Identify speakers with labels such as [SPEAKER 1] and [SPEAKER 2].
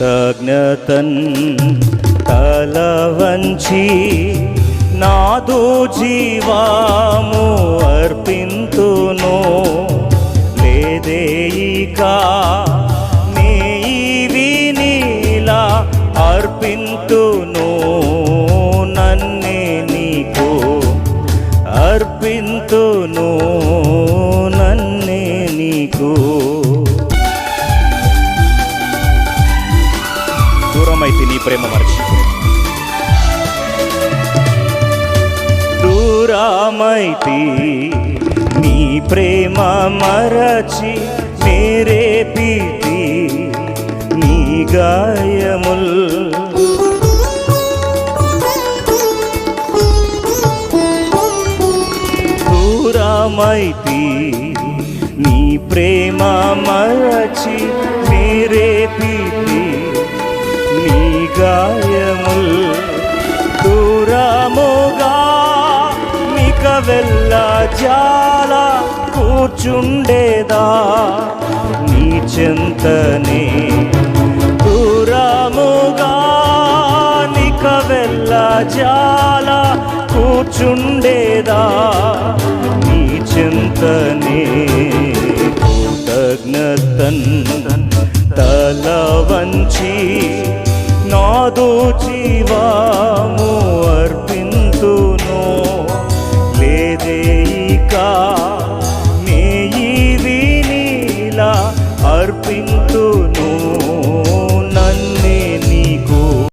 [SPEAKER 1] కృతజ్ఞతన్ తల వంచి నాదు జీవాము అర్పింతును లేదేయిక నీవి నీలా అర్పింతును నన్నే నీకు అర్పింతును నన్నే నీకు. దూరమైతే నీ ప్రేమ మరచి దూరమైతే నీ ప్రేమ మరచి మేరే పీతి నీ గాయముల్ దూరమైతే నీ ప్రేమ మరచి మేరే పీతి నీ గాయముల్ దూరముగా నిక వెళ్ళ జాల కూర్చుండేదా నీ చెంతనే దూరముగా నిక వెళ్ళ జాల కూర్చుండేదా నీ చెంతనే. కృతజ్ఞతన్ తల వంచి నాదు జీవాము